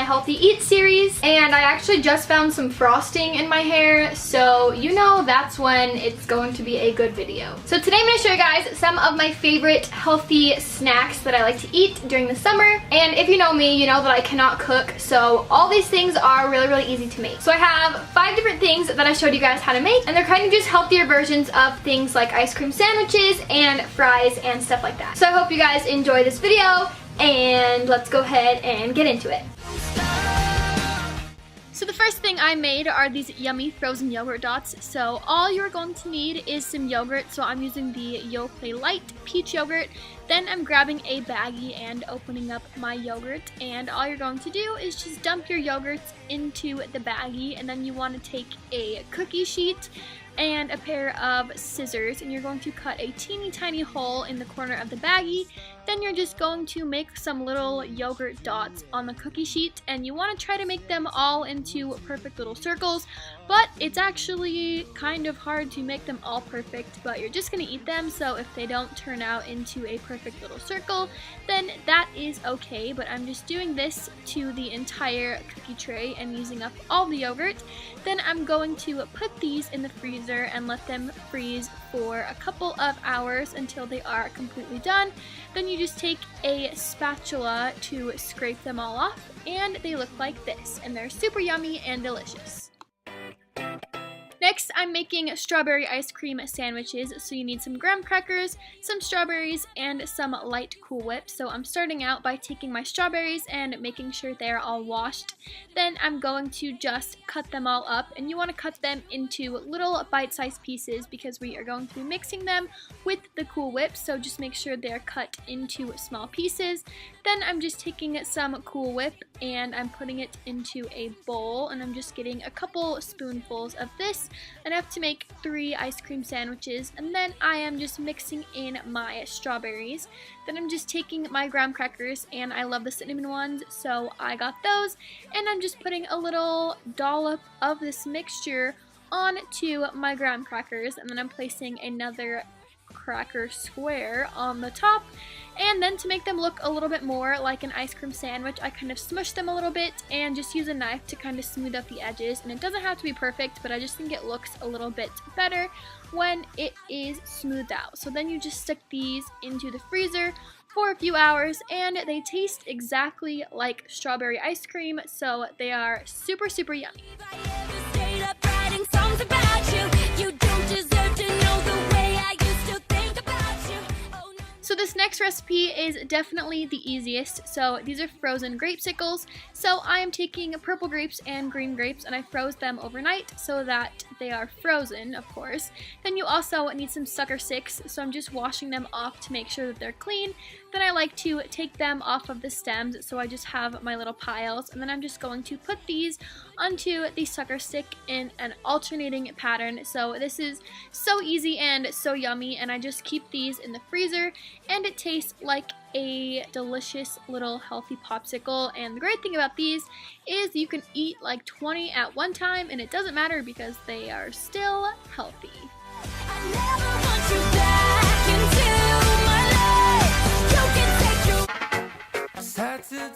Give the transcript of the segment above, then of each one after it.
Healthy Eat series, and I actually just found some frosting in my hair, so you know that's when it's going to be a good video. So today I'm going to show you guys some of my favorite healthy snacks that I like to eat during the summer. And if you know me, you know that I cannot cook, so all these things are really easy to make. So I have 5 different things that I showed you guys how to make, and they're kind of just healthier versions of things like ice cream sandwiches and fries and stuff like that. So I hope you guys enjoy this video, and let's go ahead and get into it. So the first thing I made are these yummy frozen yogurt dots. So all you're going to need is some yogurt. So I'm using the Yoplait Light peach yogurt. Then I'm grabbing a baggie and opening up my yogurt, and all you're going to do is just dump your yogurts into the baggie, and then you want to take a cookie sheet and a pair of scissors, and you're going to cut a teeny tiny hole in the corner of the baggie. Then you're just going to make some little yogurt dots on the cookie sheet, and you want to try to make them all into perfect little circles, but it's actually kind of hard to make them all perfect, but you're just going to eat them, so if they don't turn out into a perfect little circle, then that is okay. But I'm just doing this to the entire cookie tray and using up all the yogurt. Then I'm going to put these in the freezer and let them freeze for a couple of hours until they are completely done. Then you just take a spatula to scrape them all off, and they look like this, and they're super yummy and delicious. Next, I'm making strawberry ice cream sandwiches, so you need some graham crackers, some strawberries, and some light Cool Whip. So I'm starting out by taking my strawberries and making sure they're all washed. Then I'm going to just cut them all up, and you want to cut them into little bite-sized pieces because we are going to be mixing them with the Cool Whip, so just make sure they're cut into small pieces. Then I'm just taking some Cool Whip and I'm putting it into a bowl, and I'm just getting a couple spoonfuls of this, enough to make 3 ice cream sandwiches. And then I am just mixing in my strawberries. Then I'm just taking my graham crackers, and I love the cinnamon ones, so I got those, and I'm just putting a little dollop of this mixture onto my graham crackers, and then I'm placing another cracker square on the top. And then to make them look a little bit more like an ice cream sandwich, I kind of smush them a little bit and just use a knife to kind of smooth out the edges. And it doesn't have to be perfect, but I just think it looks a little bit better when it is smoothed out. So then you just stick these into the freezer for a few hours, and they taste exactly like strawberry ice cream, so they are super yummy. So this next recipe is definitely the easiest. So these are frozen grapesicles. So I am taking purple grapes and green grapes, and I froze them overnight so that they are frozen, of course. Then you also need some sucker sticks, so I'm just washing them off to make sure that they're clean. Then I like to take them off of the stems, so I just have my little piles, and then I'm just going to put these onto the sucker stick in an alternating pattern. So this is so easy and so yummy, and I just keep these in the freezer, and it tastes like a delicious little healthy popsicle. And the great thing about these is you can eat like 20 at one time, and it doesn't matter because they are still healthy.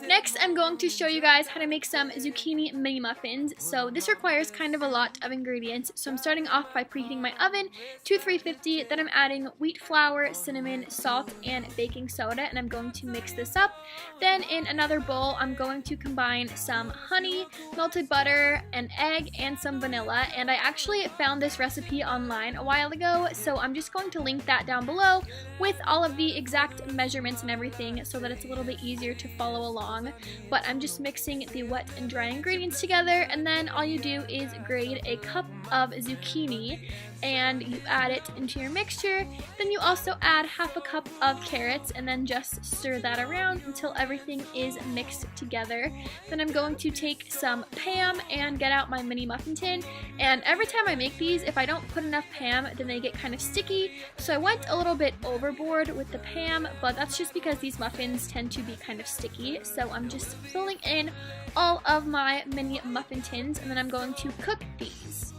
Next, I'm going to show you guys how to make some zucchini mini muffins. So this requires kind of a lot of ingredients. So I'm starting off by preheating my oven to 350. Then I'm adding wheat flour, cinnamon, salt, and baking soda, and I'm going to mix this up. Then in another bowl, I'm going to combine some honey, melted butter, an egg, and some vanilla. And I actually found this recipe online a while ago, so I'm just going to link that down below with all of the exact measurements and everything so that it's a little bit easier to follow along. But I'm just mixing the wet and dry ingredients together, and then all you do is grate a cup of zucchini and you add it into your mixture. Then you also add half a cup of carrots, and then just stir that around until everything is mixed together. Then I'm going to take some Pam and get out my mini muffin tin, and every time I make these, if I don't put enough Pam, then they get kind of sticky, so I went a little bit overboard with the Pam, but that's just because these muffins tend to be kind of sticky. So I'm just filling in all of my mini muffin tins, and then I'm going to cook these.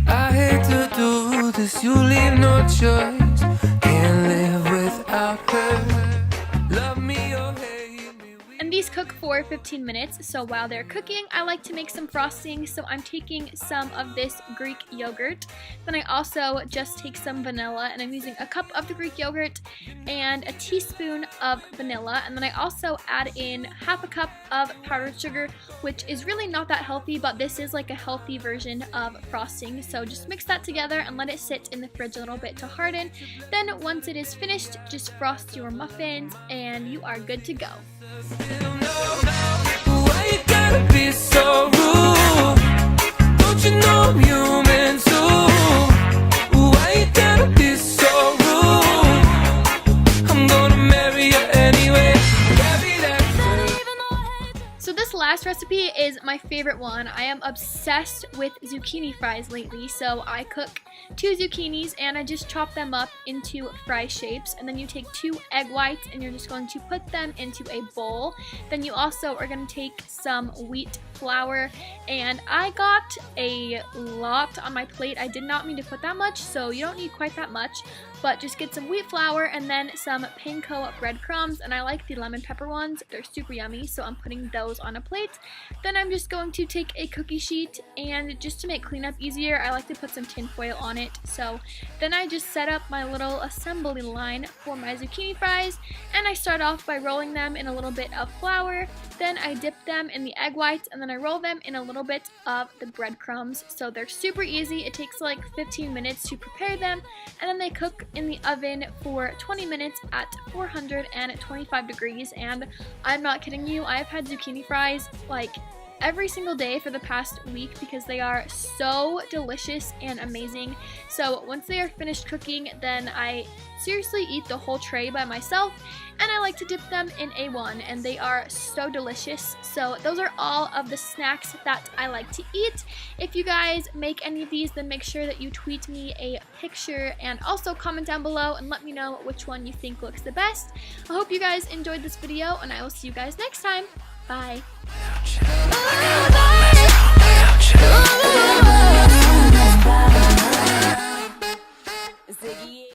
I hate to do this, you leave no choice. Can't for 15 minutes. So while they're cooking, I like to make some frosting. So I'm taking some of this Greek yogurt. Then I also just take some vanilla, and I'm using a cup of the Greek yogurt and a teaspoon of vanilla. And then I also add in half a cup of powdered sugar, which is really not that healthy, but this is like a healthy version of frosting. So just mix that together and let it sit in the fridge a little bit to harden. Then once it is finished, just frost your muffins and you are good to go. Why you gotta be so rude? Don't you know I'm human too? Why you gotta be so rude? I'm gonna marry you anyway. So this last recipe is my favorite one. I am obsessed with zucchini fries lately. So I cook 2 zucchinis and I just chop them up into fry shapes, and then you take 2 egg whites and you're just going to put them into a bowl. Then you also are going to take some wheat flour, and I got a lot on my plate. I did not mean to put that much, so you don't need quite that much, but just get some wheat flour and then some panko breadcrumbs, and I like the lemon pepper ones. They're super yummy, so I'm putting those on a plate. Then I'm just going to take a cookie sheet, and just to make cleanup easier, I like to put some tin foil on it. So then I just set up my little assembly line for my zucchini fries, and I start off by rolling them in a little bit of flour. Then I dip them in the egg whites, and then I roll them in a little bit of the breadcrumbs. So they're super easy. It takes like 15 minutes to prepare them, and then they cook in the oven for 20 minutes at 425 degrees. And I'm not kidding you, I've had zucchini fries like every single day for the past week because they are so delicious and amazing. So once they are finished cooking, then I seriously eat the whole tray by myself, and I like to dip them in A1, and they are so delicious. So those are all of the snacks that I like to eat. If you guys make any of these, then make sure that you tweet me a picture and also comment down below and let me know which one you think looks the best. I hope you guys enjoyed this video, and I will see you guys next time. Bye.